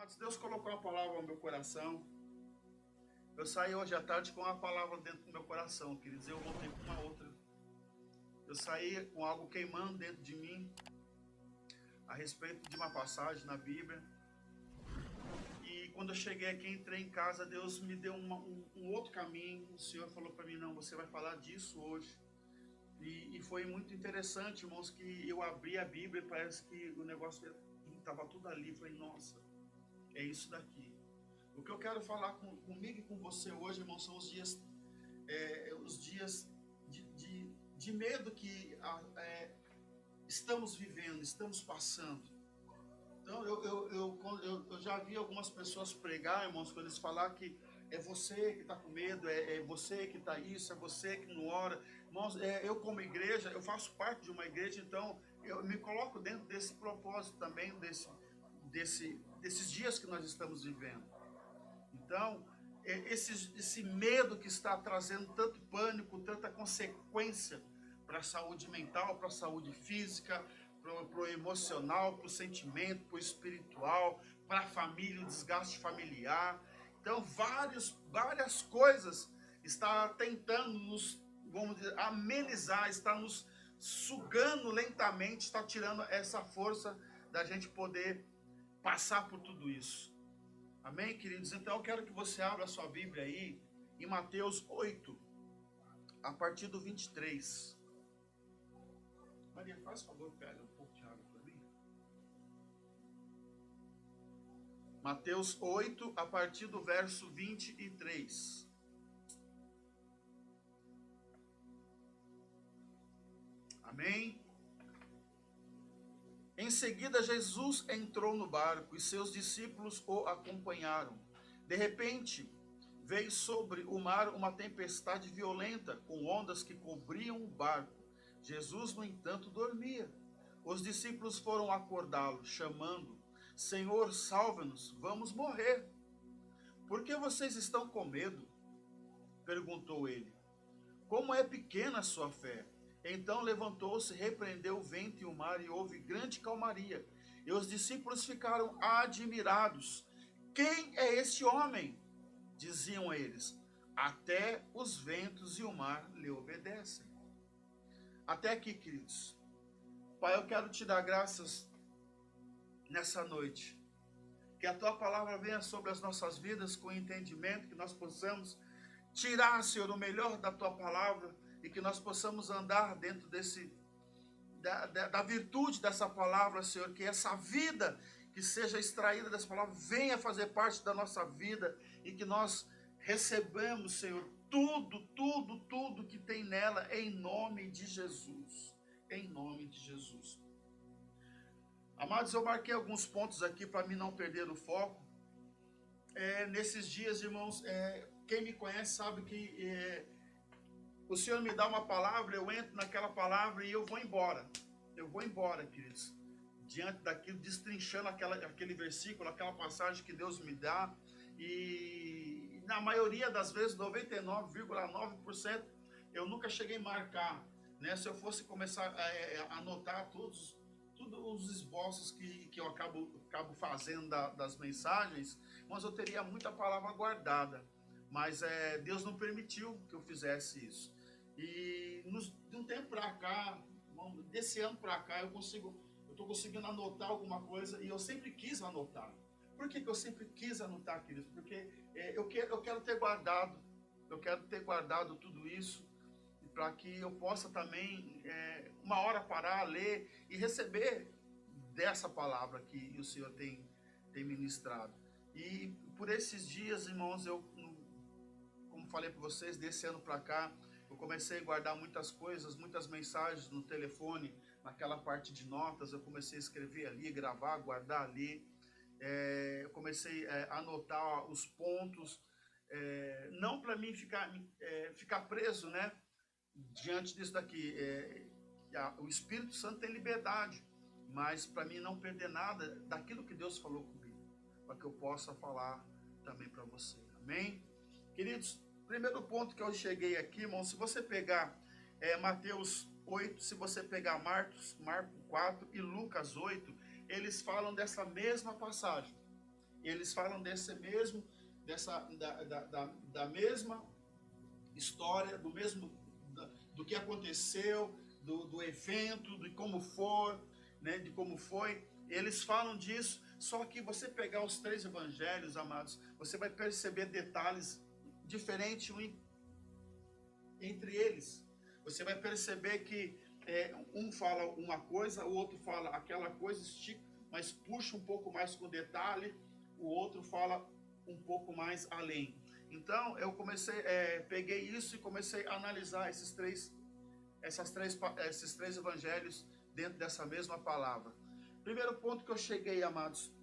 Amados, Deus colocou uma palavra no meu coração. Eu saí hoje à tarde com uma palavra dentro do meu coração, queridos. Eu voltei com uma outra. Eu saí com algo queimando dentro de mim a respeito de uma passagem na Bíblia. E quando eu cheguei aqui, entrei em casa, Deus me deu um outro caminho. O Senhor falou para mim, não, você vai falar disso hoje. E foi muito interessante, irmãos, que eu abri a Bíblia e parece que o negócio estava tudo ali. Eu falei, nossa, é isso daqui. O que eu quero falar comigo e com você hoje, irmão, são os dias de medo que estamos vivendo, estamos passando. Então, eu já vi algumas pessoas pregar, irmãos, quando eles falar que é você que está com medo, é você que está isso, é você que não ora. Irmãos, eu como igreja, eu faço parte de uma igreja, então eu me coloco dentro desse propósito também, desses dias que nós estamos vivendo. Então, esse medo que está trazendo tanto pânico, tanta consequência para a saúde mental, para a saúde física, para o emocional, para o sentimento, para o espiritual, para a família, o desgaste familiar. Então, várias coisas está tentando nos, vamos dizer, amenizar, está nos sugando lentamente, está tirando essa força da gente poder passar por tudo isso. Amém, queridos? Então eu quero que você abra a sua Bíblia aí em Mateus 8, a partir do 23. Maria, faz favor, pega um pouco de água para mim. Mateus 8, a partir do verso 23. Amém? Em seguida, Jesus entrou no barco e seus discípulos o acompanharam. De repente, veio sobre o mar uma tempestade violenta, com ondas que cobriam o barco. Jesus, no entanto, dormia. Os discípulos foram acordá-lo, chamando: Senhor, salve-nos, vamos morrer. Por que vocês estão com medo? Perguntou ele. Como é pequena a sua fé? Então levantou-se, repreendeu o vento e o mar, e houve grande calmaria. E os discípulos ficaram admirados. Quem é esse homem? Diziam eles. Até os ventos e o mar lhe obedecem. Até aqui, queridos. Pai, eu quero te dar graças nessa noite. Que a tua palavra venha sobre as nossas vidas com entendimento, que nós possamos tirar, Senhor, o melhor da tua palavra e que nós possamos andar dentro da virtude dessa palavra, Senhor, que essa vida que seja extraída dessa palavra venha fazer parte da nossa vida e que nós recebamos, Senhor, tudo que tem nela em nome de Jesus. Em nome de Jesus. Amados, eu marquei alguns pontos aqui para mim não perder o foco. Nesses dias, irmãos, quem me conhece sabe que o Senhor me dá uma palavra, eu entro naquela palavra e eu vou embora. Eu vou embora, queridos. Diante daquilo, destrinchando aquele versículo, aquela passagem que Deus me dá. E na maioria das vezes, 99,9%, eu nunca cheguei a marcar. Né? Se eu fosse começar a anotar todos os esboços que eu acabo fazendo das mensagens, mas eu teria muita palavra guardada. Mas Deus não permitiu que eu fizesse isso. E de um tempo para cá, desse ano para cá, eu estou conseguindo anotar alguma coisa e eu sempre quis anotar. Por que eu sempre quis anotar, queridos? Porque eu quero ter guardado, tudo isso para que eu possa também, uma hora parar, ler e receber dessa palavra que o Senhor tem ministrado. E por esses dias, irmãos, como falei para vocês, desse ano para cá, eu comecei a guardar muitas coisas, muitas mensagens no telefone, naquela parte de notas, eu comecei a escrever ali, gravar, guardar ali. Eu comecei a anotar os pontos, não para mim ficar preso, né? Diante disso daqui, o Espírito Santo tem liberdade, mas para mim não perder nada daquilo que Deus falou comigo, para que eu possa falar também para você. Amém? Queridos, primeiro ponto que eu cheguei aqui, irmão, se você pegar Mateus 8, se você pegar Marcos 4 e Lucas 8, eles falam dessa mesma passagem. eles falam da mesma história, do que aconteceu, do evento, de como for, né, de como foi. Eles falam disso, só que você pegar os 3 evangelhos, amados, você vai perceber detalhes diferentes entre eles. Você vai perceber que um fala uma coisa, o outro fala aquela coisa, estica, mas puxa um pouco mais com detalhe, o outro fala um pouco mais além. Então eu peguei isso e comecei a analisar esses três evangelhos dentro dessa mesma palavra. Primeiro ponto que eu cheguei, amados,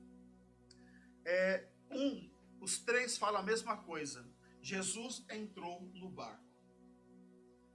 os 3 falam a mesma coisa. Jesus entrou no barco.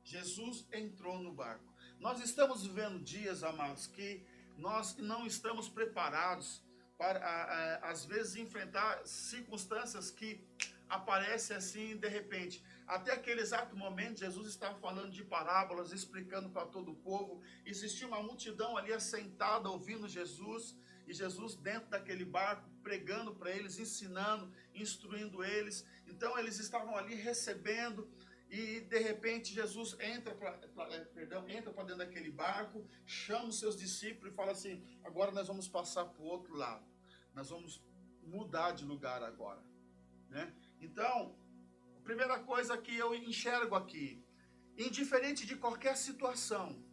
Jesus entrou no barco. Nós estamos vivendo dias, amados, que nós não estamos preparados para, às vezes, enfrentar circunstâncias que aparecem assim de repente. Até aquele exato momento, Jesus estava falando de parábolas, explicando para todo o povo. Existia uma multidão ali assentada, ouvindo Jesus, e Jesus dentro daquele barco, pregando para eles, ensinando, instruindo eles. Então, eles estavam ali recebendo. E de repente Jesus entra para dentro daquele barco, chama os seus discípulos e fala assim: agora nós vamos passar para o outro lado, nós vamos mudar de lugar agora, né? Então, a primeira coisa que eu enxergo aqui, indiferente de qualquer situação,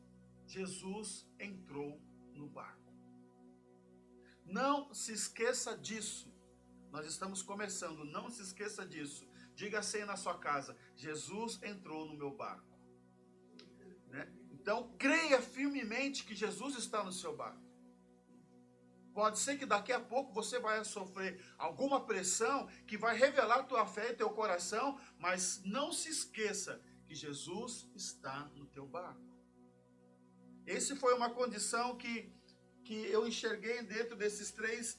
Jesus entrou no barco. Não se esqueça disso. Nós estamos começando, não se esqueça disso. Diga assim na sua casa: Jesus entrou no meu barco, né? Então creia firmemente que Jesus está no seu barco. Pode ser que daqui a pouco você vai sofrer alguma pressão que vai revelar tua fé e teu coração, mas não se esqueça que Jesus está no teu barco. Essa foi uma condição que eu enxerguei dentro dessas três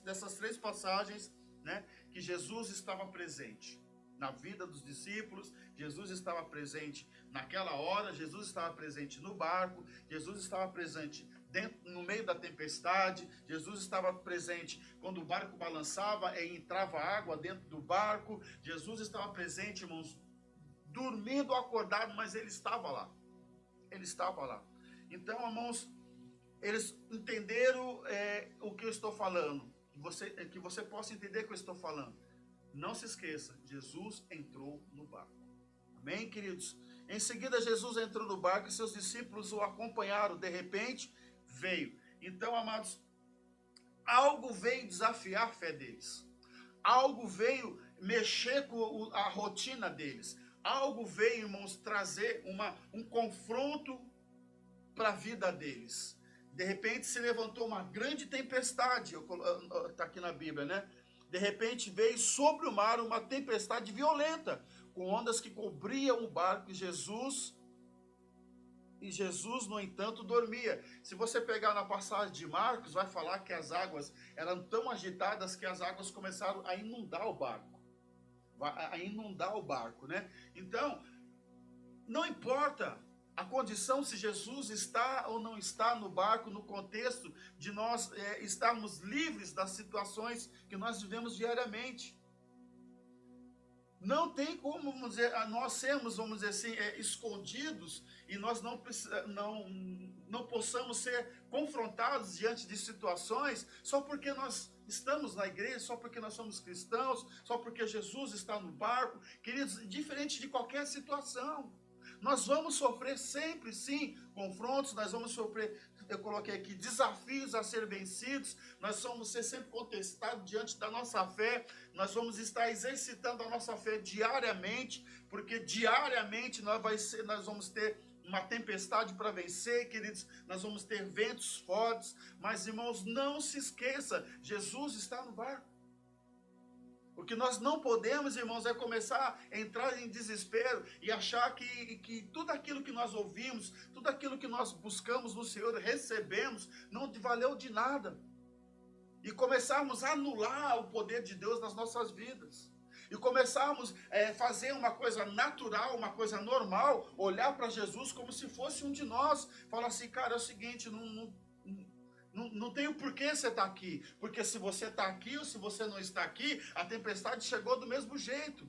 passagens, né? Que Jesus estava presente na vida dos discípulos, Jesus estava presente naquela hora, Jesus estava presente no barco, Jesus estava presente no meio da tempestade, Jesus estava presente quando o barco balançava e entrava água dentro do barco, Jesus estava presente, irmãos, dormindo ou acordado, mas ele estava lá. Ele estava lá. Então, irmãos, eles entenderam o que eu estou falando, que você possa entender o que eu estou falando. Não se esqueça, Jesus entrou no barco. Amém, queridos? Em seguida, Jesus entrou no barco e seus discípulos o acompanharam. De repente, veio. Então, amados, algo veio desafiar a fé deles. Algo veio mexer com a rotina deles. Algo veio, irmãos, trazer um confronto para a vida deles. De repente, se levantou uma grande tempestade. Está aqui na Bíblia, né? De repente veio sobre o mar uma tempestade violenta, com ondas que cobriam o barco, e Jesus, no entanto, dormia. Se você pegar na passagem de Marcos, vai falar que as águas eram tão agitadas que as águas começaram a inundar o barco. Né? Então, não importa a condição se Jesus está ou não está no barco, no contexto de nós estarmos livres das situações que nós vivemos diariamente. Não tem como, vamos dizer, nós sermos, vamos dizer assim, escondidos e nós não possamos ser confrontados diante de situações só porque nós estamos na igreja, só porque nós somos cristãos, só porque Jesus está no barco. Queridos, diferente de qualquer situação. Nós vamos sofrer sempre, sim, confrontos, nós vamos sofrer, eu coloquei aqui, desafios a ser vencidos, nós vamos ser sempre contestados diante da nossa fé, nós vamos estar exercitando a nossa fé diariamente, porque diariamente nós vamos ter uma tempestade para vencer, queridos, nós vamos ter ventos fortes, mas, irmãos, não se esqueça, Jesus está no barco. O que nós não podemos, irmãos, é começar a entrar em desespero e achar que tudo aquilo que nós ouvimos, tudo aquilo que nós buscamos no Senhor, recebemos, não valeu de nada. E começarmos a anular o poder de Deus nas nossas vidas. E começarmos a fazer uma coisa natural, uma coisa normal, olhar para Jesus como se fosse um de nós. Falar assim, cara, é o seguinte, Não tem o porquê você estar aqui. Porque se você está aqui ou se você não está aqui, a tempestade chegou do mesmo jeito.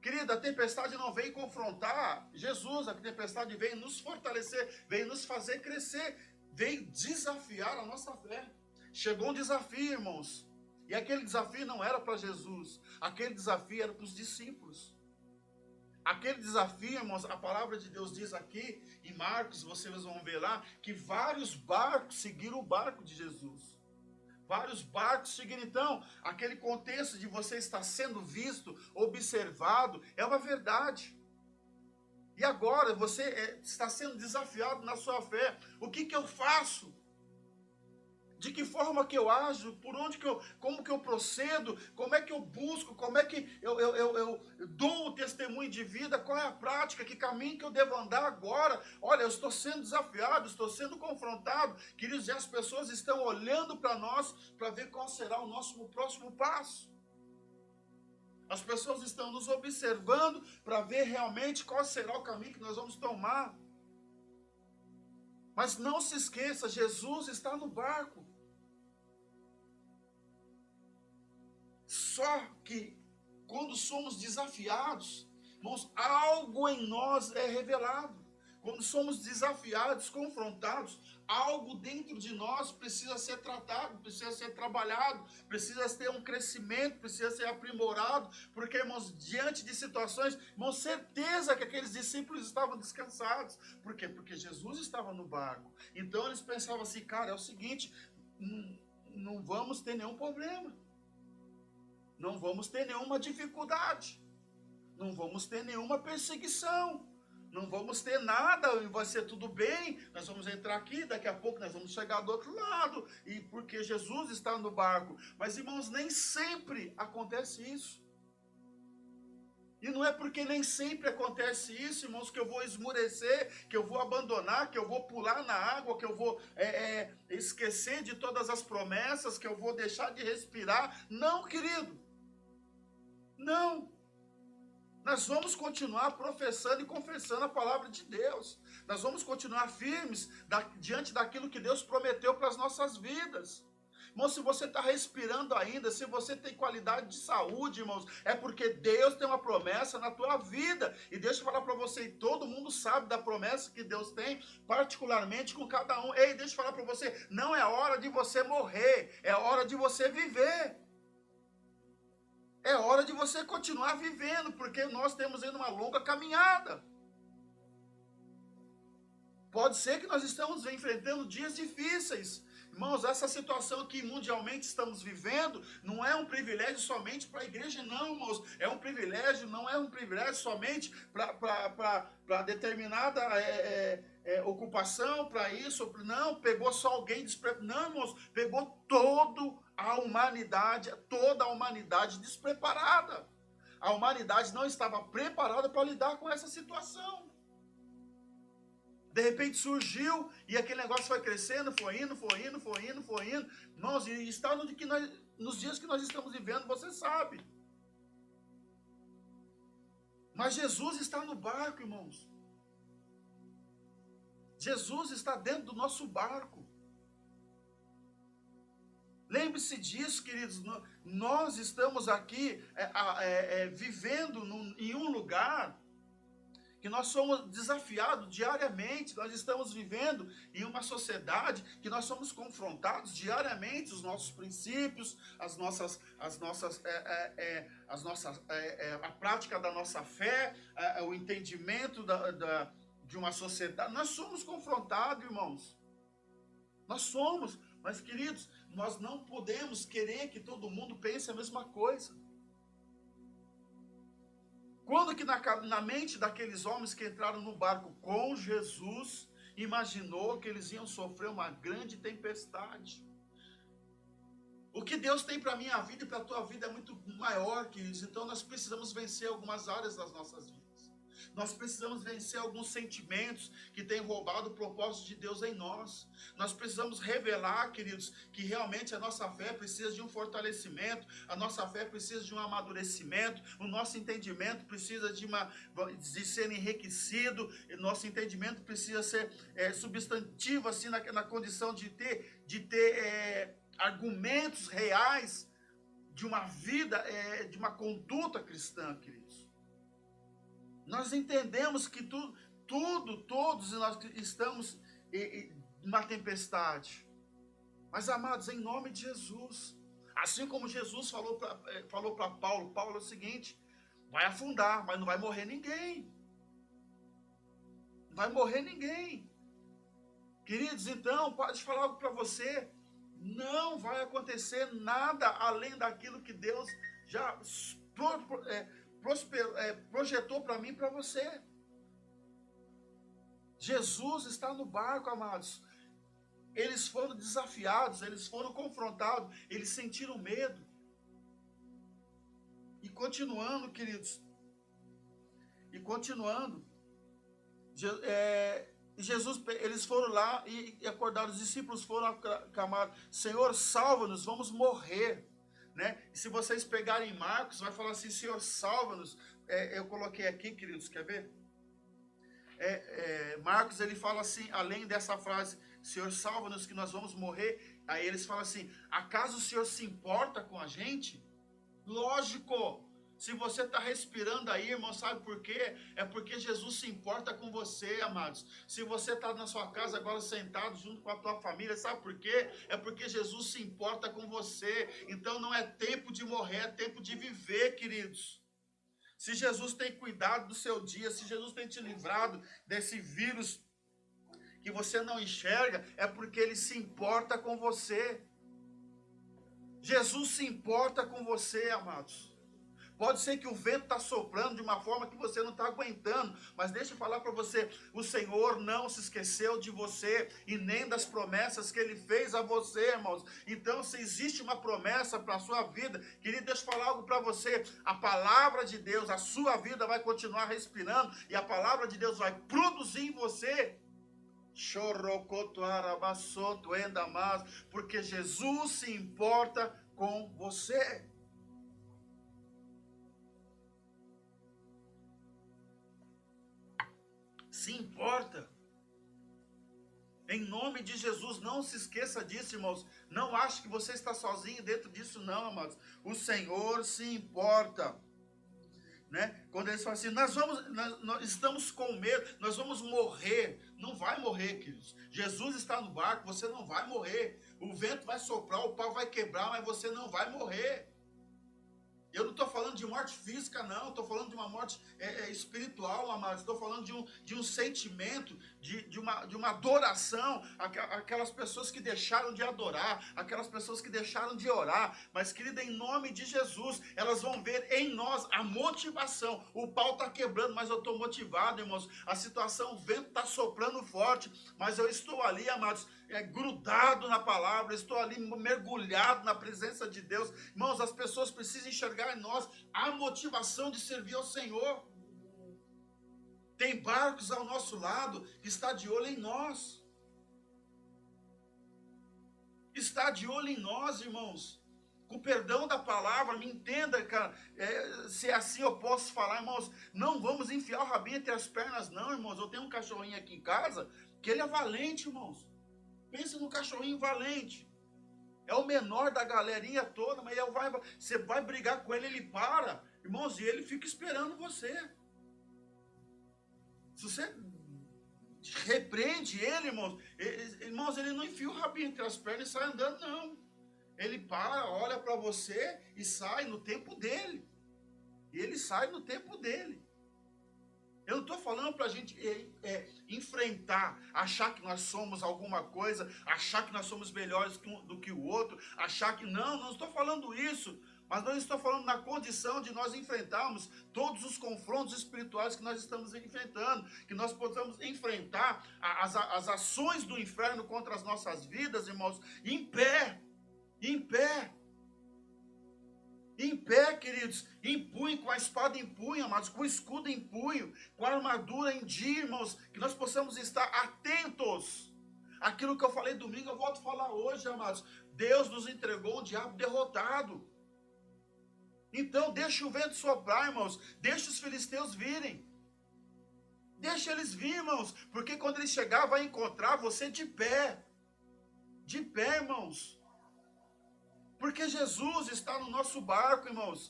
Querida, a tempestade não veio confrontar Jesus, a tempestade veio nos fortalecer, veio nos fazer crescer, veio desafiar a nossa fé. Chegou um desafio, irmãos. E aquele desafio não era para Jesus, aquele desafio era para os discípulos. Aquele desafio, irmãos, a palavra de Deus diz aqui, em Marcos, vocês vão ver lá, que vários barcos seguiram o barco de Jesus. Vários barcos seguiram. Então, aquele contexto de você estar sendo visto, observado, é uma verdade. E agora você está sendo desafiado na sua fé. O que eu faço? De que forma que eu ajo? Por onde como que eu procedo? Como é que eu busco? Como é que eu dou o testemunho de vida? Qual é a prática? Que caminho que eu devo andar agora? Olha, eu estou sendo desafiado, estou sendo confrontado. Queridos, e as pessoas estão olhando para nós para ver qual será o nosso próximo passo. As pessoas estão nos observando para ver realmente qual será o caminho que nós vamos tomar. Mas não se esqueça, Jesus está no barco. Só que quando somos desafiados, irmãos, algo em nós é revelado. Quando somos desafiados, confrontados, algo dentro de nós precisa ser tratado, precisa ser trabalhado, precisa ter um crescimento, precisa ser aprimorado, porque, irmãos, diante de situações, irmãos, certeza que aqueles discípulos estavam descansados. Por quê? Porque Jesus estava no barco. Então eles pensavam assim, cara, é o seguinte, não vamos ter nenhum problema, não vamos ter nenhuma dificuldade, não vamos ter nenhuma perseguição, não vamos ter nada, vai ser tudo bem, nós vamos entrar aqui, daqui a pouco nós vamos chegar do outro lado, e porque Jesus está no barco. Mas, irmãos, nem sempre acontece isso. E não é porque nem sempre acontece isso, irmãos, que eu vou esmurecer, que eu vou abandonar, que eu vou pular na água, que eu vou esquecer de todas as promessas, que eu vou deixar de respirar. Não, querido. Não. Nós vamos continuar professando e confessando a palavra de Deus. Nós vamos continuar firmes diante daquilo que Deus prometeu para as nossas vidas. Irmão, se você está respirando ainda, se você tem qualidade de saúde, irmãos, é porque Deus tem uma promessa na tua vida. E deixa eu falar para você, e todo mundo sabe da promessa que Deus tem, particularmente com cada um. Ei, deixa eu falar para você, não é hora de você morrer, é hora de você viver. É hora de você continuar vivendo, porque nós temos ainda uma longa caminhada. Pode ser que nós estamos enfrentando dias difíceis. Irmãos, essa situação que mundialmente estamos vivendo não é um privilégio somente para a igreja, não, irmãos. Não é um privilégio somente para determinada ocupação, para isso. Não, pegou só alguém despreparado. Não, irmãos, pegou toda a humanidade despreparada. A humanidade não estava preparada para lidar com essa situação. De repente surgiu e aquele negócio foi crescendo, foi indo. Irmãos, e está nos dias que nós estamos vivendo, você sabe. Mas Jesus está no barco, irmãos. Jesus está dentro do nosso barco. Lembre-se disso, queridos. Nós estamos aqui vivendo em um lugar que nós somos desafiados diariamente. Nós estamos vivendo em uma sociedade que nós somos confrontados diariamente, os nossos princípios, a prática da nossa fé, o entendimento de uma sociedade. Nós somos confrontados, irmãos. Nós somos, mas, queridos, nós não podemos querer que todo mundo pense a mesma coisa. Quando que na mente daqueles homens que entraram no barco com Jesus, imaginou que eles iam sofrer uma grande tempestade? O que Deus tem para a minha vida e para a tua vida é muito maior, queridos. Então nós precisamos vencer algumas áreas das nossas vidas. Nós precisamos vencer alguns sentimentos que têm roubado o propósito de Deus em nós. Nós precisamos revelar, queridos, que realmente a nossa fé precisa de um fortalecimento, a nossa fé precisa de um amadurecimento, o nosso entendimento precisa de ser enriquecido, nosso entendimento precisa ser substantivo, assim, na condição de ter argumentos reais de uma vida, de uma conduta cristã, queridos. Nós entendemos que todos nós estamos em uma tempestade. Mas, amados, em nome de Jesus, assim como Jesus falou para Paulo, Paulo é o seguinte: vai afundar, mas não vai morrer ninguém. Não vai morrer ninguém. Queridos, então, pode falar algo para você. Não vai acontecer nada além daquilo que Deus já projetou para mim e para você. Jesus está no barco, amados. Eles foram desafiados, eles foram confrontados, eles sentiram medo. E continuando, queridos, Jesus, eles foram lá e acordaram, os discípulos foram aclamar: Senhor, salva-nos, vamos morrer. Né? E se vocês pegarem Marcos, vai falar assim: Senhor, salva-nos. Eu coloquei aqui, queridos, quer ver? Marcos, ele fala assim, além dessa frase, Senhor, salva-nos que nós vamos morrer, aí eles falam assim: acaso o Senhor se importa com a gente? Lógico. Se você está respirando aí, irmão, sabe por quê? É porque Jesus se importa com você, amados. Se você está na sua casa agora sentado junto com a tua família, sabe por quê? É porque Jesus se importa com você. Então não é tempo de morrer, é tempo de viver, queridos. Se Jesus tem cuidado do seu dia, se Jesus tem te livrado desse vírus que você não enxerga, é porque Ele se importa com você. Jesus se importa com você, amados. Pode ser que o vento está soprando de uma forma que você não está aguentando, mas deixa eu falar para você: o Senhor não se esqueceu de você e nem das promessas que Ele fez a você, irmãos. Então, se existe uma promessa para a sua vida, querido, deixa eu falar algo para você: a palavra de Deus, a sua vida vai continuar respirando e a palavra de Deus vai produzir em você. Porque Jesus se importa com você. Se importa. Em nome de Jesus, não se esqueça disso, irmãos. Não ache que você está sozinho dentro disso, não, amados. O Senhor se importa. Né? Quando eles falam assim: nós estamos com medo, nós vamos morrer. Não vai morrer, queridos. Jesus está no barco, você não vai morrer. O vento vai soprar, o pau vai quebrar, mas você não vai morrer. Eu não estou falando de morte física, não. Estou falando de uma morte espiritual, amados. Estou falando de um sentimento, de uma adoração. Aquelas pessoas que deixaram de adorar, aquelas pessoas que deixaram de orar. Mas, querida, em nome de Jesus, elas vão ver em nós a motivação. O pau está quebrando, mas eu estou motivado, irmãos. A situação, o vento está soprando forte, mas eu estou ali, amados, grudado na palavra. Estou ali mergulhado na presença de Deus. Irmãos, as pessoas precisam enxergar em nós a motivação de servir ao Senhor. Tem barcos ao nosso lado que está de olho em nós. Está de olho em nós, irmãos. Com perdão da palavra, me entenda, cara. Se assim eu posso falar, irmãos, não vamos enfiar o rabinho entre as pernas, não, irmãos. Eu tenho um cachorrinho aqui em casa que ele é valente, irmãos. Pensa no cachorrinho valente. É o menor da galerinha toda, mas você vai brigar com ele, ele para. Irmãos, e ele fica esperando você. Se você repreende ele, irmãos, ele não enfia o rabinho entre as pernas e sai andando, não. Ele para, olha para você e sai no tempo dele. E ele sai no tempo dele. Eu não estou falando para a gente enfrentar, achar que nós somos alguma coisa, achar que nós somos melhores do que o outro, achar que não estou falando isso, mas nós estamos falando na condição de nós enfrentarmos todos os confrontos espirituais que nós estamos enfrentando, que nós possamos enfrentar as ações do inferno contra as nossas vidas, irmãos, em pé, pé, queridos, em punho, com a espada em punho, amados, com o escudo em punho, com a armadura em dia, irmãos, que nós possamos estar atentos. Aquilo que eu falei domingo, eu volto a falar hoje, amados. Deus nos entregou um diabo derrotado. Então, deixa o vento soprar, irmãos. Deixa os filisteus virem. Deixa eles vir, irmãos. Porque quando ele chegar, vai encontrar você de pé. De pé, irmãos. Porque Jesus está no nosso barco, irmãos.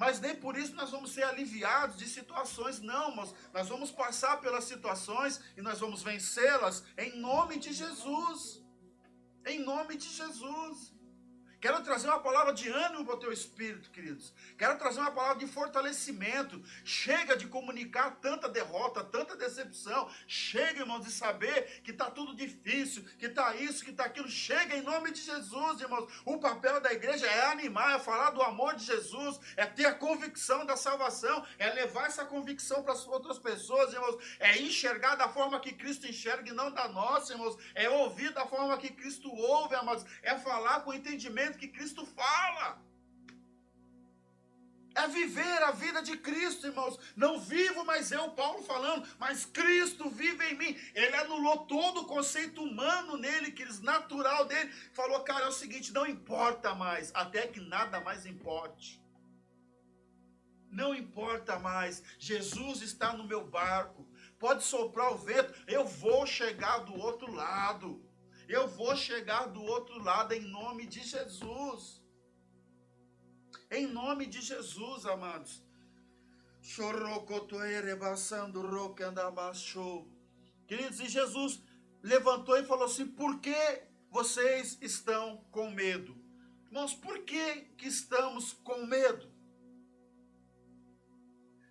Mas nem por isso nós vamos ser aliviados de situações, não, irmãos. Nós vamos passar pelas situações e nós vamos vencê-las em nome de Jesus. Em nome de Jesus. Quero trazer uma palavra de ânimo para o teu espírito, queridos. Quero trazer uma palavra de fortalecimento. Chega de comunicar tanta derrota, tanta decepção. Chega, irmãos, de saber que está tudo difícil, que está isso, que está aquilo. Chega em nome de Jesus, irmãos. O papel da igreja é animar, é falar do amor de Jesus, é ter a convicção da salvação, é levar essa convicção para as outras pessoas, irmãos. É enxergar da forma que Cristo enxerga e não da nossa, irmãos. É ouvir da forma que Cristo ouve, amados. É falar com o entendimento que Cristo fala. É viver a vida de Cristo, irmãos. Não vivo mais eu, Paulo falando, mas Cristo vive em mim. Ele anulou todo o conceito humano nele, que natural dele. Falou, cara, é o seguinte, não importa mais, até que nada mais importe. Não importa mais. Jesus está no meu barco. Pode soprar o vento, eu vou chegar do outro lado. Eu vou chegar do outro lado em nome de Jesus. Em nome de Jesus, amados. Queridos, e Jesus levantou e falou assim, por que vocês estão com medo? Irmãos, por que estamos com medo?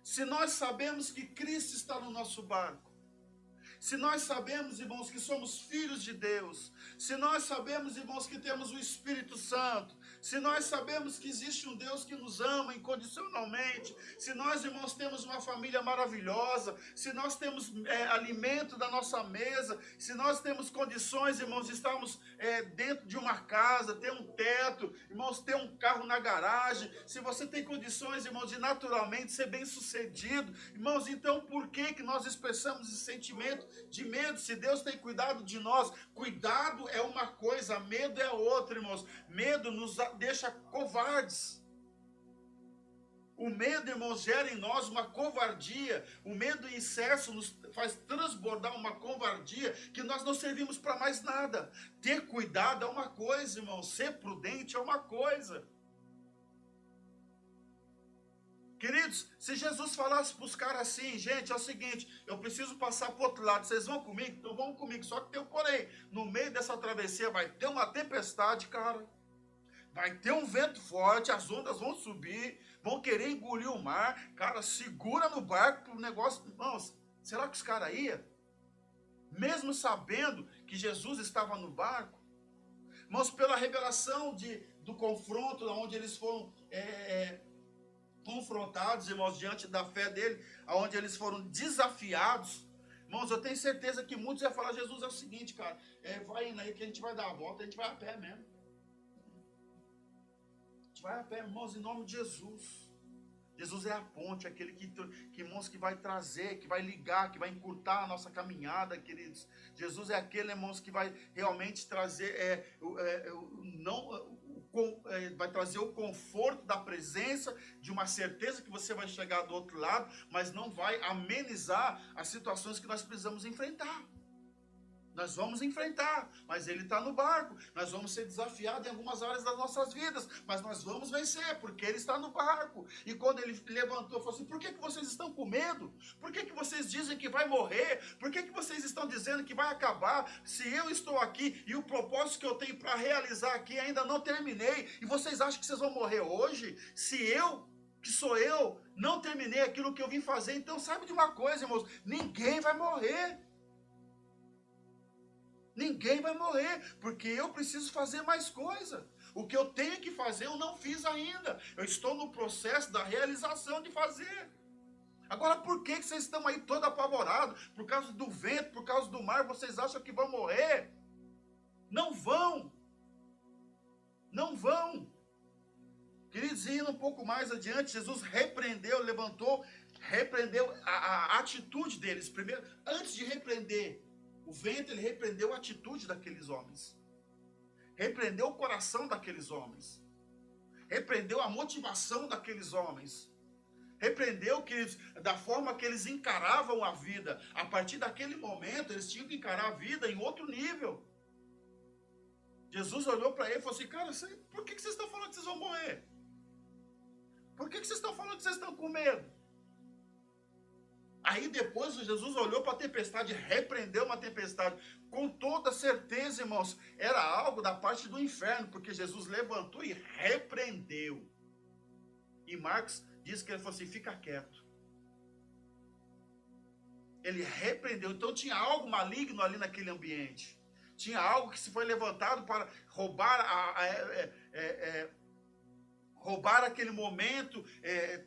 Se nós sabemos que Cristo está no nosso barco, se nós sabemos, irmãos, que somos filhos de Deus, se nós sabemos, irmãos, que temos o Espírito Santo, se nós sabemos que existe um Deus que nos ama incondicionalmente, se nós, irmãos, temos uma família maravilhosa, se nós temos alimento da nossa mesa, se nós temos condições, irmãos, de estarmos dentro de uma casa, ter um teto, irmãos, ter um carro na garagem, se você tem condições, irmãos, de naturalmente ser bem-sucedido, irmãos, então por que nós expressamos esse sentimento de medo, se Deus tem cuidado de nós? Cuidado é uma coisa, medo é outra, irmãos. Medo nos deixa covardes. O medo, irmãos, gera em nós uma covardia. O medo em excesso nos faz transbordar uma covardia que nós não servimos para mais nada. Ter cuidado é uma coisa, irmãos. Ser prudente é uma coisa. Queridos, se Jesus falasse para os caras assim, gente, é o seguinte, eu preciso passar para o outro lado, vocês vão comigo? Então vão comigo, só que tem um porém, no meio dessa travessia vai ter uma tempestade, cara, vai ter um vento forte, as ondas vão subir, vão querer engolir o mar, cara, segura no barco o negócio, irmãos, será que os caras iam? Mesmo sabendo que Jesus estava no barco, irmãos, pela revelação do confronto, onde eles foram confrontados, irmãos, diante da fé dele, onde eles foram desafiados, irmãos, eu tenho certeza que muitos iam falar, Jesus, é o seguinte, cara, vai indo aí que a gente vai dar a volta, a gente vai a pé mesmo. A gente vai a pé, irmãos, em nome de Jesus. Jesus é a ponte, aquele que, irmãos, que vai trazer, que vai ligar, que vai encurtar a nossa caminhada, queridos. Jesus é aquele, irmãos, que vai realmente trazer, vai trazer o conforto da presença, de uma certeza que você vai chegar do outro lado, mas não vai amenizar as situações que nós precisamos enfrentar. Nós vamos enfrentar, mas ele está no barco. Nós vamos ser desafiados em algumas áreas das nossas vidas, mas nós vamos vencer, porque ele está no barco. E quando ele levantou, falou assim, por que vocês estão com medo? Por que vocês dizem que vai morrer? Por que vocês estão dizendo que vai acabar? Se eu estou aqui e o propósito que eu tenho para realizar aqui ainda não terminei, e vocês acham que vocês vão morrer hoje? Se eu, que sou eu, não terminei aquilo que eu vim fazer, então sabe de uma coisa, irmãos, ninguém vai morrer. Ninguém vai morrer, porque eu preciso fazer mais coisa. O que eu tenho que fazer, eu não fiz ainda. Eu estou no processo da realização de fazer. Agora, por que vocês estão aí todo apavorados? Por causa do vento, por causa do mar, vocês acham que vão morrer? Não vão. Não vão. Queridos, Mas indo um pouco mais adiante, Jesus repreendeu a atitude deles. Primeiro, antes de repreender o vento, ele repreendeu a atitude daqueles homens. Repreendeu o coração daqueles homens. Repreendeu a motivação daqueles homens. Repreendeu da forma que eles encaravam a vida. A partir daquele momento, eles tinham que encarar a vida em outro nível. Jesus olhou para ele e falou assim: cara, por que vocês estão falando que vocês vão morrer? Por que vocês estão falando que vocês estão com medo? Aí depois Jesus olhou para a tempestade, repreendeu uma tempestade. Com toda certeza, irmãos, era algo da parte do inferno, porque Jesus levantou e repreendeu. E Marcos diz que ele falou assim: fica quieto. Ele repreendeu. Então tinha algo maligno ali naquele ambiente. Tinha algo que se foi levantado para roubar aquele momento,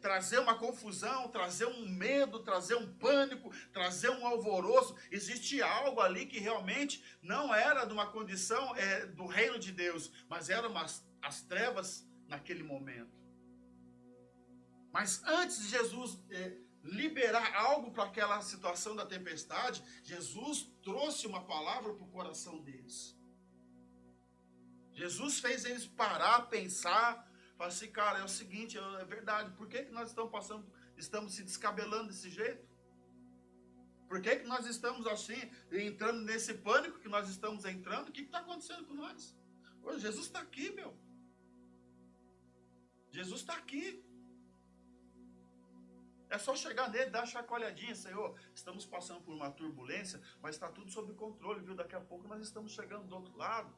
trazer uma confusão, trazer um medo, trazer um pânico, trazer um alvoroço. Existia algo ali que realmente não era de uma condição do reino de Deus, mas eram as trevas naquele momento. Mas antes de Jesus liberar algo para aquela situação da tempestade, Jesus trouxe uma palavra para o coração deles. Jesus fez eles parar, pensar, falar assim: cara, é o seguinte, é verdade, por que nós estamos se descabelando desse jeito? Por que nós estamos assim, entrando nesse pânico que nós estamos entrando? O que está acontecendo com nós? Ô, Jesus está aqui, meu. Jesus está aqui. É só chegar nele, dar uma chacoalhadinha: Senhor, estamos passando por uma turbulência, mas está tudo sob controle, viu? Daqui a pouco nós estamos chegando do outro lado.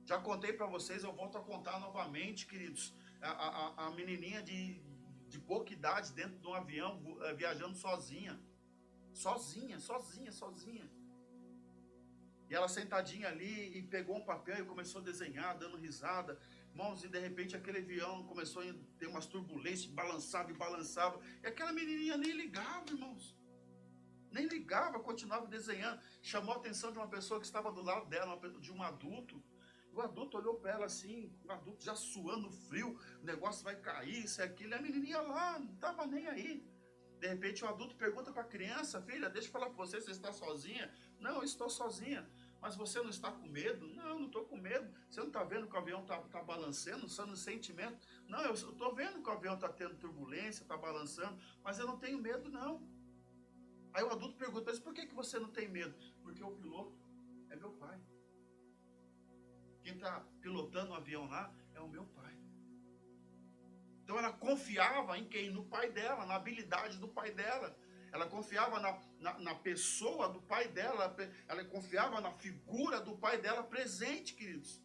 Já contei para vocês, eu volto a contar novamente, queridos. A menininha de pouca idade dentro de um avião, viajando sozinha. Sozinha. E ela sentadinha ali e pegou um papel e começou a desenhar, dando risada. Irmãos, e de repente aquele avião começou a ter umas turbulências, balançava. E aquela menininha nem ligava, irmãos. Nem ligava, continuava desenhando. Chamou a atenção de uma pessoa que estava do lado dela, de um adulto. O adulto olhou para ela assim, o adulto já suando frio, o negócio vai cair, isso e aquilo. E a menininha lá, não estava nem aí. De repente o adulto pergunta para a criança: filha, deixa eu falar para você está sozinha? Não, eu estou sozinha. Mas você não está com medo? Não, não estou com medo. Você não está vendo que o avião está balançando, só no sentimento? Não, eu estou vendo que o avião está tendo turbulência, está balançando, mas eu não tenho medo, não. Aí o adulto pergunta: mas por que você não tem medo? Porque o piloto é meu pai. Quem está pilotando o avião lá é o meu pai. Então ela confiava em quem? No pai dela, na habilidade do pai dela. Ela confiava na pessoa do pai dela, ela confiava na figura do pai dela presente, queridos.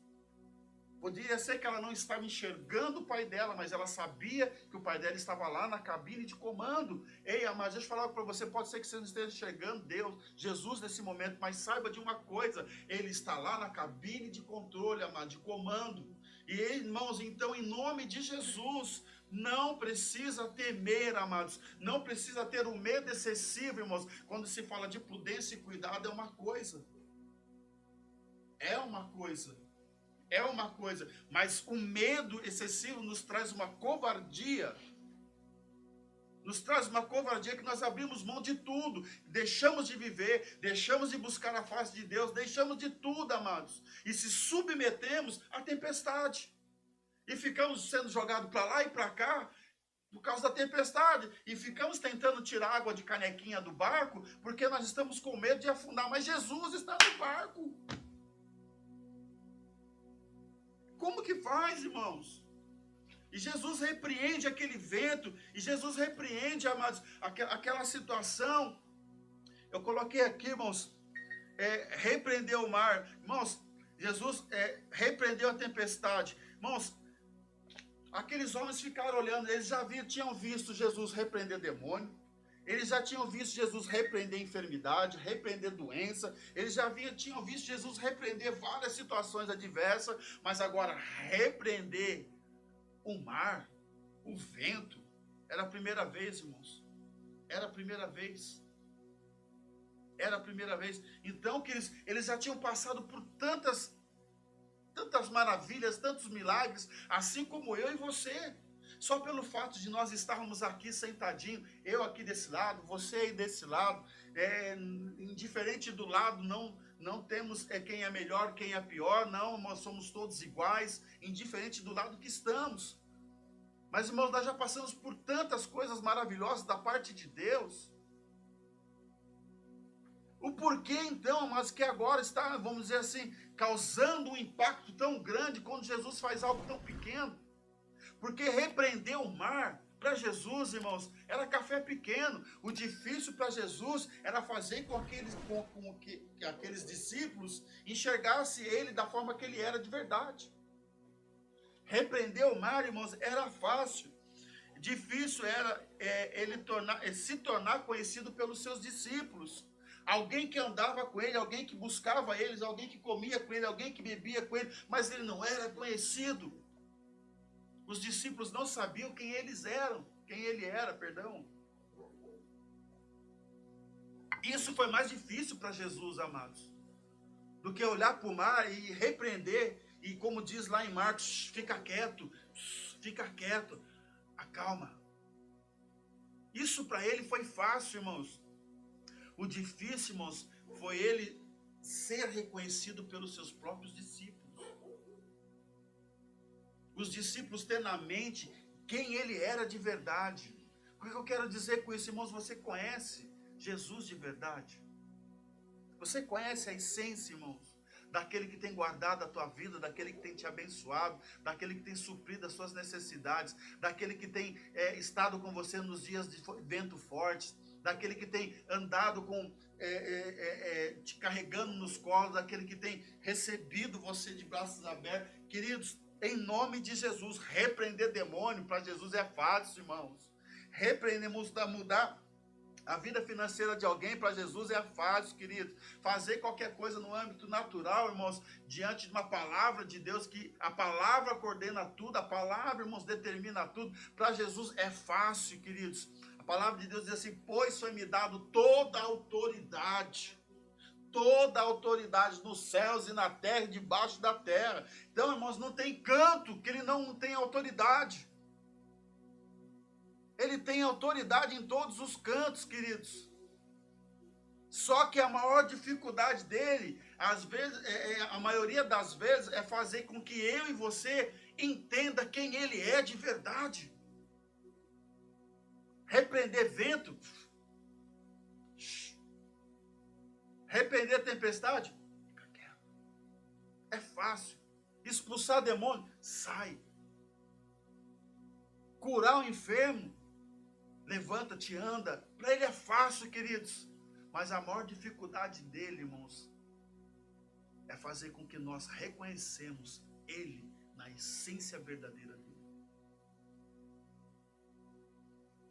Poderia ser que ela não estava enxergando o pai dela, mas ela sabia que o pai dela estava lá na cabine de comando. Ei, amado, deixa eu falar para você, pode ser que você não esteja enxergando Deus, Jesus nesse momento, mas saiba de uma coisa: Ele está lá na cabine de controle, amado, de comando. E, irmãos, então, em nome de Jesus, não precisa temer, amados, não precisa ter um medo excessivo, irmãos. Quando se fala de prudência e cuidado, é uma coisa, mas o medo excessivo nos traz uma covardia, que nós abrimos mão de tudo, deixamos de viver, deixamos de buscar a face de Deus, deixamos de tudo, amados, e se submetemos à tempestade, e ficamos sendo jogados para lá e para cá, por causa da tempestade, e ficamos tentando tirar água de canequinha do barco, porque nós estamos com medo de afundar, mas Jesus está no barco. Como que faz, irmãos? E Jesus repreende aquele vento, e Jesus repreende, amados, aquela situação. Eu coloquei aqui, irmãos, repreendeu o mar. Irmãos, Jesus repreendeu a tempestade. Irmãos, aqueles homens ficaram olhando, eles já tinham visto Jesus repreender demônio, eles já tinham visto Jesus repreender enfermidade, repreender doença, eles já tinham visto Jesus repreender várias situações adversas, mas agora repreender o mar, o vento, era a primeira vez, irmãos, era a primeira vez. Então, que eles já tinham passado por tantas tantas maravilhas, tantos milagres, assim como eu e você. Só pelo fato de nós estarmos aqui sentadinho, eu aqui desse lado, você aí desse lado, indiferente do lado, não temos quem é melhor, quem é pior, não, nós somos todos iguais, indiferente do lado que estamos. Mas, irmãos, nós já passamos por tantas coisas maravilhosas da parte de Deus. O porquê, então, mas que agora está, vamos dizer assim, causando um impacto tão grande quando Jesus faz algo tão pequeno? Porque repreender o mar, para Jesus, irmãos, era café pequeno. O difícil para Jesus era fazer com que aqueles discípulos enxergassem ele da forma que ele era de verdade. Repreender o mar, irmãos, era fácil. Difícil era ele se tornar conhecido pelos seus discípulos. Alguém que andava com ele, alguém que buscava eles, alguém que comia com ele, alguém que bebia com ele, mas ele não era conhecido. Os discípulos não sabiam quem ele era, perdão. Isso foi mais difícil para Jesus, amados, do que olhar para o mar e repreender, e como diz lá em Marcos, fica quieto, acalma. Isso para ele foi fácil, irmãos. O difícil, irmãos, foi ele ser reconhecido pelos seus próprios discípulos. Os discípulos ter na mente quem ele era de verdade. O que eu quero dizer com isso, irmãos? Você conhece Jesus de verdade? Você conhece a essência, irmãos, daquele que tem guardado a tua vida, daquele que tem te abençoado, daquele que tem suprido as suas necessidades, daquele que tem estado com você nos dias de vento forte, daquele que tem andado te carregando nos colos, daquele que tem recebido você de braços abertos. Queridos, em nome de Jesus, repreender demônio para Jesus é fácil, irmãos. Mudar a vida financeira de alguém para Jesus é fácil, queridos. Fazer qualquer coisa no âmbito natural, irmãos, diante de uma palavra de Deus, que a palavra coordena tudo, a palavra, irmãos, determina tudo. Para Jesus é fácil, queridos. A palavra de Deus diz assim: pois foi-me dado toda a autoridade nos céus e na terra e debaixo da terra. Então, irmãos, não tem canto que ele não tem autoridade. Ele tem autoridade em todos os cantos, queridos. Só que a maior dificuldade dele, às vezes, a maioria das vezes, é fazer com que eu e você entenda quem ele é de verdade. Repreender vento, repreender a tempestade, fica quieto. É fácil. Expulsar demônio, sai. Curar o enfermo, levanta-te, anda. Para ele é fácil, queridos. Mas a maior dificuldade dele, irmãos, é fazer com que nós reconhecemos ele na essência verdadeira dele.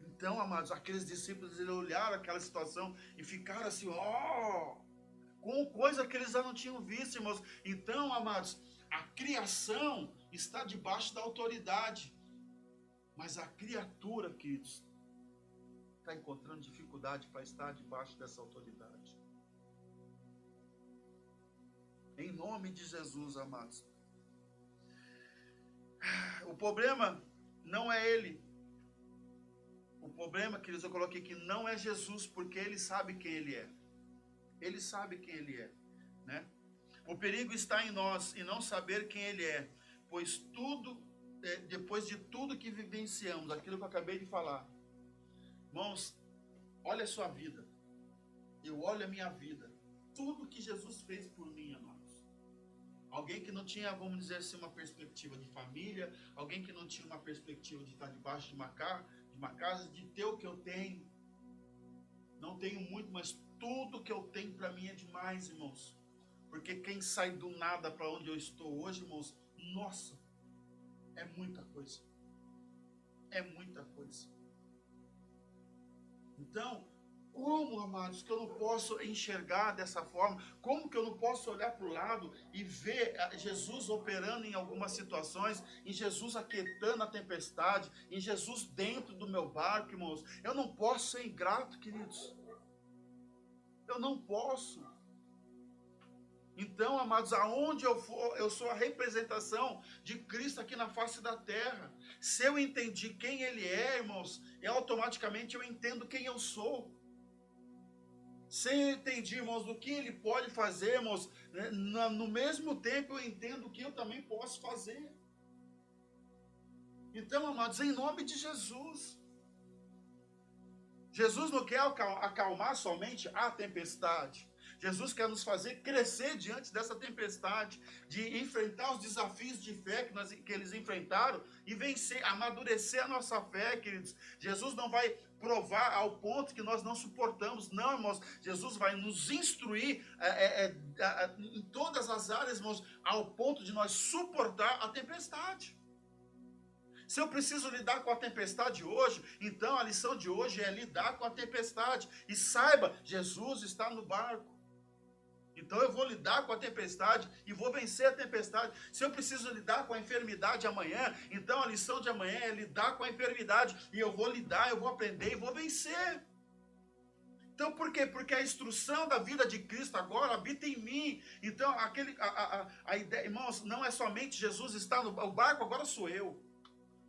Então, amados, aqueles discípulos, eles olharam aquela situação e ficaram assim, com coisa que eles já não tinham visto, irmãos. Então, amados, a criação está debaixo da autoridade. Mas a criatura, queridos, está encontrando dificuldade para estar debaixo dessa autoridade. Em nome de Jesus, amados. O problema não é ele. O problema, queridos, eu coloquei que não é Jesus, porque ele sabe quem ele é. Ele sabe quem ele é, né? O perigo está em nós e não saber quem ele é, pois depois de tudo que vivenciamos, aquilo que eu acabei de falar, irmãos, olha a sua vida, eu olho a minha vida, tudo que Jesus fez por mim, amados. Alguém que não tinha, vamos dizer assim, uma perspectiva de família, alguém que não tinha uma perspectiva de estar debaixo de uma casa, de ter o que eu tenho. Não tenho muito, mas tudo que eu tenho para mim é demais, irmãos. Porque quem sai do nada para onde eu estou hoje, irmãos, nossa, é muita coisa. É muita coisa. Então, como, amados, que eu não posso enxergar dessa forma? Como que eu não posso olhar para o lado e ver Jesus operando em algumas situações, em Jesus aquietando a tempestade, em Jesus dentro do meu barco, irmãos? Eu não posso ser ingrato, queridos. Eu não posso. Então, amados, aonde eu for, eu sou a representação de Cristo aqui na face da terra. Se eu entendi quem Ele é, irmãos, automaticamente eu entendo quem eu sou. Se eu entendi, irmãos, do que Ele pode fazer, irmãos, né, no mesmo tempo eu entendo o que eu também posso fazer. Então, amados, em nome de Jesus. Jesus não quer acalmar somente a tempestade. Jesus quer nos fazer crescer diante dessa tempestade, de enfrentar os desafios de fé que eles enfrentaram e vencer, amadurecer a nossa fé, queridos. Jesus não vai provar ao ponto que nós não suportamos, não, irmãos. Jesus vai nos instruir em todas as áreas, irmãos, ao ponto de nós suportar a tempestade. Se eu preciso lidar com a tempestade hoje, então a lição de hoje é lidar com a tempestade. E saiba, Jesus está no barco. Então eu vou lidar com a tempestade e vou vencer a tempestade. Se eu preciso lidar com a enfermidade amanhã, então a lição de amanhã é lidar com a enfermidade. E eu vou lidar, eu vou aprender e vou vencer. Então por quê? Porque a instrução da vida de Cristo agora habita em mim. Então a ideia, irmãos, não é somente Jesus está no barco, agora sou eu.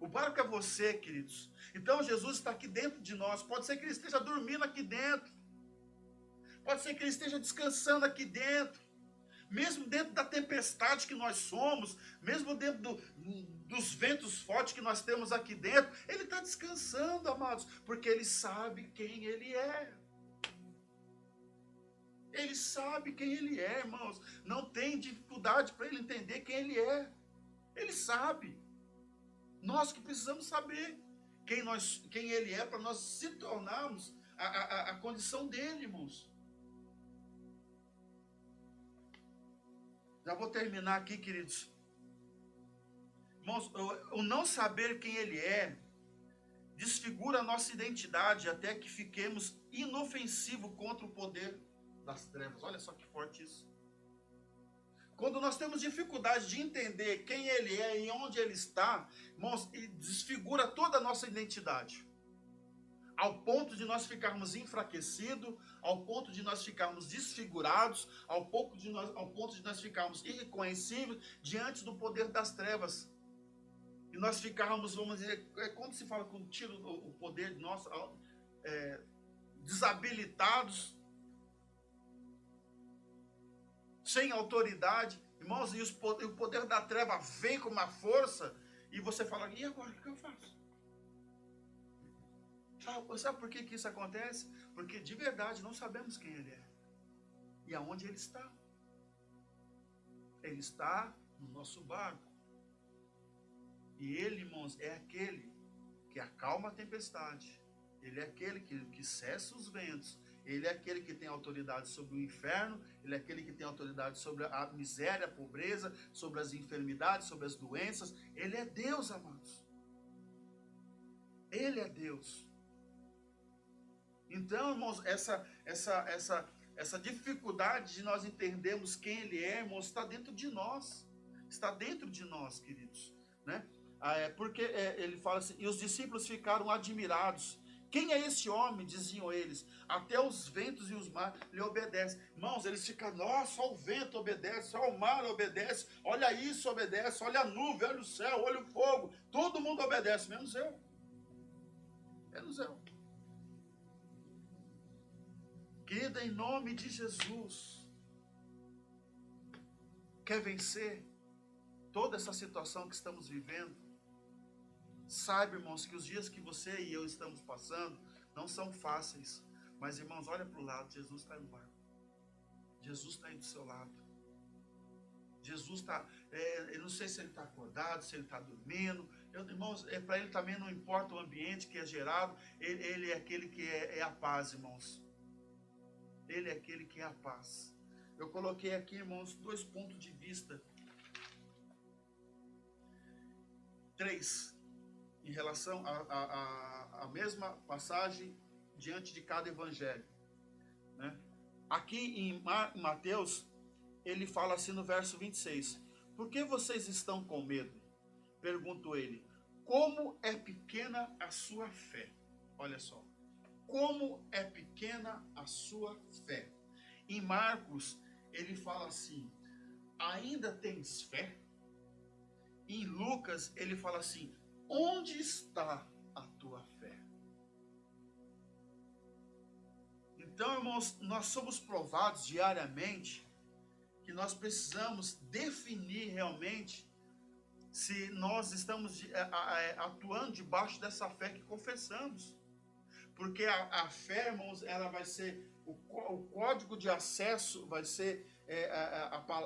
O barco é você, queridos. Então Jesus está aqui dentro de nós. Pode ser que Ele esteja dormindo aqui dentro. Pode ser que Ele esteja descansando aqui dentro. Mesmo dentro da tempestade que nós somos, mesmo dentro dos ventos fortes que nós temos aqui dentro, Ele está descansando, amados, porque Ele sabe quem Ele é. Ele sabe quem Ele é, irmãos. Não tem dificuldade para Ele entender quem Ele é. Ele sabe. Nós que precisamos saber quem Ele é para nós se tornarmos a condição dele, irmãos. Já vou terminar aqui, queridos. Irmãos, o não saber quem Ele é desfigura a nossa identidade até que fiquemos inofensivos contra o poder das trevas. Olha só que forte isso. Quando nós temos dificuldade de entender quem Ele é e onde Ele está, irmãos, desfigura toda a nossa identidade. Ao ponto de nós ficarmos enfraquecidos, ao ponto de nós ficarmos desfigurados, ao ponto de nós ficarmos irreconhecíveis diante do poder das trevas. E nós ficarmos, vamos dizer, quando se fala com tira o poder de nós, desabilitados, sem autoridade, irmãos, e o poder da treva vem com uma força, e você fala, e agora, o que eu faço? Sabe por que isso acontece? Porque de verdade não sabemos quem Ele é, e aonde Ele está. Ele está no nosso barco, e Ele, irmãos, é aquele que acalma a tempestade, Ele é aquele que cessa os ventos, Ele é aquele que tem autoridade sobre o inferno, Ele é aquele que tem autoridade sobre a miséria, a pobreza, sobre as enfermidades, sobre as doenças. Ele é Deus, amados. Ele é Deus. Então, irmãos, essa dificuldade de nós entendermos quem Ele é, irmãos, está dentro de nós. Está dentro de nós, queridos. Né? Porque ele fala assim, e os discípulos ficaram admirados. Quem é esse homem? Diziam eles. Até os ventos e os mares lhe obedecem. Irmãos, eles ficam, nossa, só o vento obedece, só o mar obedece, olha isso obedece, olha a nuvem, olha o céu, olha o fogo. Todo mundo obedece, menos eu. Menos eu. Querida, em nome de Jesus, quer vencer toda essa situação que estamos vivendo? Saiba, irmãos, que os dias que você e eu estamos passando não são fáceis. Mas, irmãos, olha para o lado, Jesus está no barco. Jesus está aí do seu lado. Jesus está, eu não sei se Ele está acordado, se Ele está dormindo. Irmãos, para Ele também não importa o ambiente que é gerado. Ele é aquele que é a paz, irmãos. Ele é aquele que é a paz. Eu coloquei aqui, irmãos, 2 pontos de vista. 3. Em relação à mesma passagem diante de cada evangelho. Né? Aqui em Mateus, ele fala assim no verso 26. Por que vocês estão com medo? Perguntou ele. Como é pequena a sua fé? Olha só. Como é pequena a sua fé. Em Marcos, ele fala assim, ainda tens fé? Em Lucas, ele fala assim, onde está a tua fé? Então, irmãos, nós somos provados diariamente que nós precisamos definir realmente se nós estamos atuando debaixo dessa fé que confessamos. Porque a fé, irmãos, ela vai ser, o código de acesso vai ser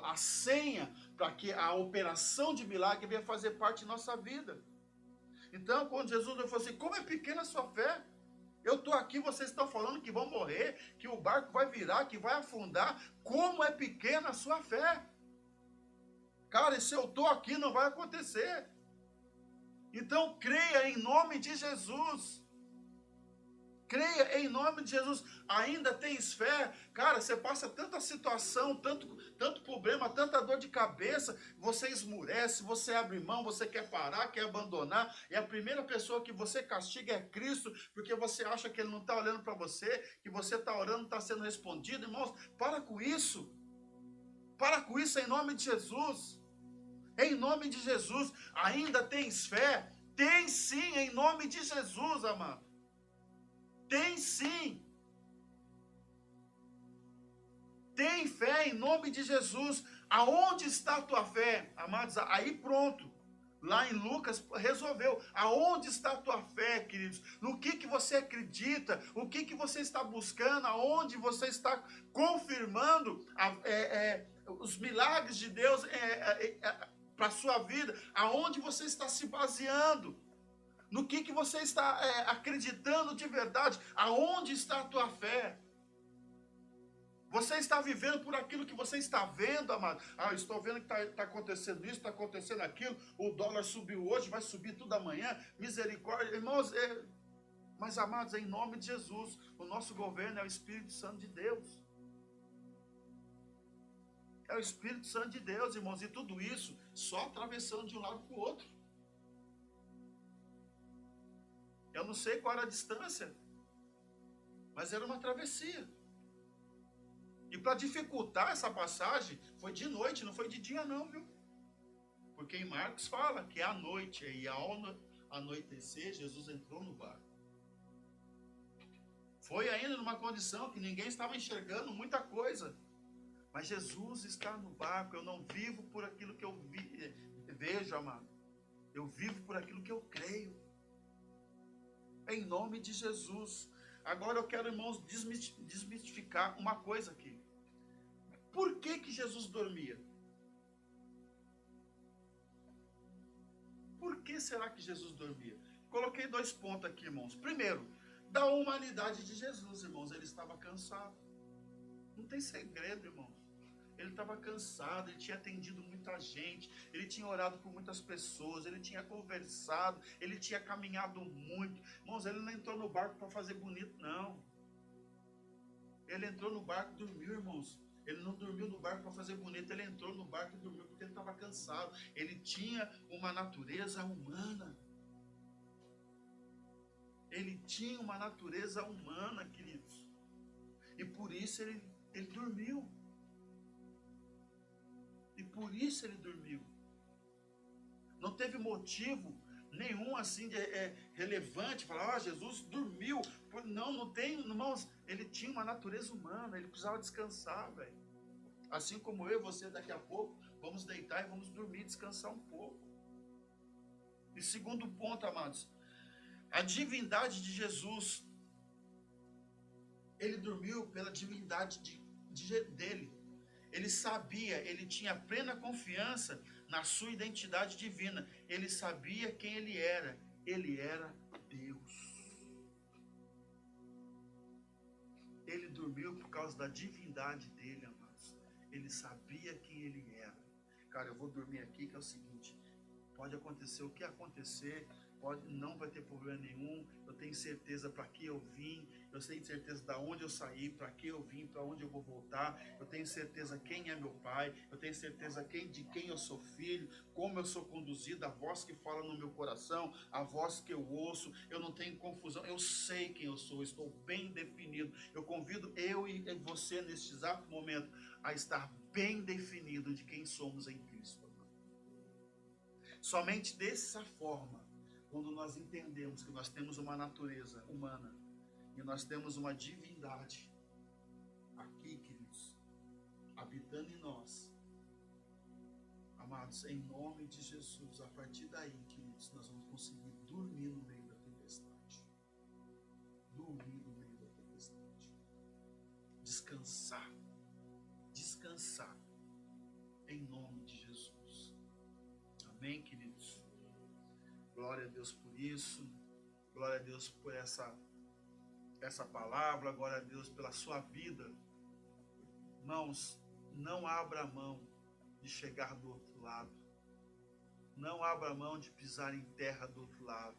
a senha para que a operação de milagre venha fazer parte de nossa vida. Então, quando Jesus falou assim, como é pequena a sua fé? Eu estou aqui, vocês estão falando que vão morrer, que o barco vai virar, que vai afundar. Como é pequena a sua fé? Cara, se eu estou aqui, não vai acontecer. Então, creia em nome de Jesus. Creia em nome de Jesus. Ainda tens fé? Cara, você passa tanta situação, tanto problema, tanta dor de cabeça, você esmurece, você abre mão, você quer parar, quer abandonar, e a primeira pessoa que você castiga é Cristo, porque você acha que Ele não está olhando para você, que você está orando, não está sendo respondido. Irmãos, para com isso. Para com isso em nome de Jesus. Em nome de Jesus. Ainda tens fé? Tem sim, em nome de Jesus, amado. Tem sim. Tem fé em nome de Jesus. Aonde está a tua fé? Amados, aí pronto. Lá em Lucas resolveu. Aonde está a tua fé, queridos? No que você acredita? O que você está buscando? Aonde você está confirmando os milagres de Deus para a sua vida? Aonde você está se baseando? No que você está acreditando de verdade? Aonde está a tua fé? Você está vivendo por aquilo que você está vendo, amado? Ah, eu estou vendo que está acontecendo isso, está acontecendo aquilo. O dólar subiu hoje, vai subir tudo amanhã. Misericórdia. Irmãos, mas amados, em nome de Jesus, o nosso governo é o Espírito Santo de Deus. É o Espírito Santo de Deus, irmãos. E tudo isso só atravessando de um lado para o outro. Eu não sei qual era a distância, mas era uma travessia. E para dificultar essa passagem, foi de noite, não foi de dia não, viu? Porque em Marcos fala que é à noite, e ao anoitecer, Jesus entrou no barco. Foi ainda numa condição que ninguém estava enxergando muita coisa. Mas Jesus está no barco. Eu não vivo por aquilo que eu vejo, amado. Eu vivo por aquilo que eu creio. Em nome de Jesus. Agora eu quero, irmãos, desmistificar uma coisa aqui. Por que Jesus dormia? Por que será que Jesus dormia? Coloquei 2 pontos aqui, irmãos. Primeiro, da humanidade de Jesus, irmãos. Ele estava cansado. Não tem segredo, irmãos. Ele estava cansado, ele tinha atendido muita gente, ele tinha orado por muitas pessoas, ele tinha conversado, ele tinha caminhado muito. Irmãos, ele não entrou no barco para fazer bonito, não. Ele entrou no barco e dormiu, irmãos. Ele não dormiu no barco para fazer bonito, ele entrou no barco e dormiu porque ele estava cansado. Ele tinha uma natureza humana. Ele tinha uma natureza humana, queridos. E por isso ele dormiu. E por isso ele dormiu. Não teve motivo nenhum assim relevante. Falar, Jesus dormiu. Não tem, irmãos. Ele tinha uma natureza humana. Ele precisava descansar, velho. Assim como eu e você daqui a pouco, vamos deitar e vamos dormir, descansar um pouco. E segundo ponto, amados. A divindade de Jesus. Ele dormiu pela divindade dele. Ele sabia, ele tinha plena confiança na sua identidade divina. Ele sabia quem ele era. Ele era Deus. Ele dormiu por causa da divindade dele, amados. Ele sabia quem ele era. Cara, eu vou dormir aqui, que é o seguinte. Pode acontecer o que acontecer. Não vai ter problema nenhum. Eu tenho certeza para que eu vim. Eu tenho certeza de onde eu saí, para que eu vim, para onde eu vou voltar. Eu tenho certeza quem é meu pai. Eu tenho certeza de quem eu sou filho, como eu sou conduzido, a voz que fala no meu coração, a voz que eu ouço. Eu não tenho confusão. Eu sei quem eu sou. Estou bem definido. Eu convido eu e você neste exato momento a estar bem definido de quem somos em Cristo. Somente dessa forma, quando nós entendemos que nós temos uma natureza humana e nós temos uma divindade aqui, queridos, habitando em nós, amados, em nome de Jesus, a partir daí, queridos, nós vamos conseguir dormir no meio da tempestade. Dormir no meio da tempestade. Descansar. Descansar. Em nome de Jesus. Amém, queridos? Glória a Deus por isso. Glória a Deus por essa palavra. Glória a Deus pela sua vida. Irmãos, não abra mão de chegar do outro lado. Não abra mão de pisar em terra do outro lado.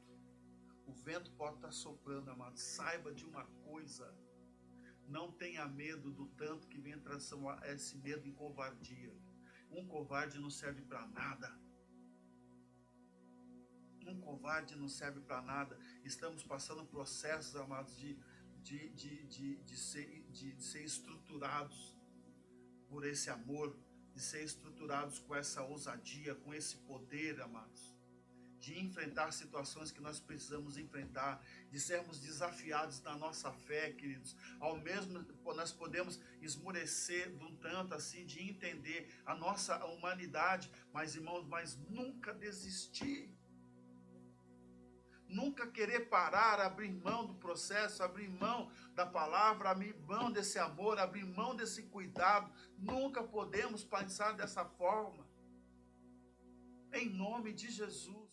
O vento pode estar soprando, amado. Saiba de uma coisa. Não tenha medo do tanto que vem transformar esse medo em covardia. Um covarde não serve para nada. Um covarde não serve para nada. Estamos passando processos, amados, de ser estruturados por esse amor, de ser estruturados com essa ousadia, com esse poder, amados, de enfrentar situações que nós precisamos enfrentar, de sermos desafiados na nossa fé, queridos. Ao mesmo tempo, nós podemos esmorecer de um tanto assim, de entender a nossa humanidade, mas, irmãos, mas nunca desistir. Nunca querer parar, abrir mão do processo, abrir mão da palavra, abrir mão desse amor, abrir mão desse cuidado. Nunca podemos pensar dessa forma. Em nome de Jesus.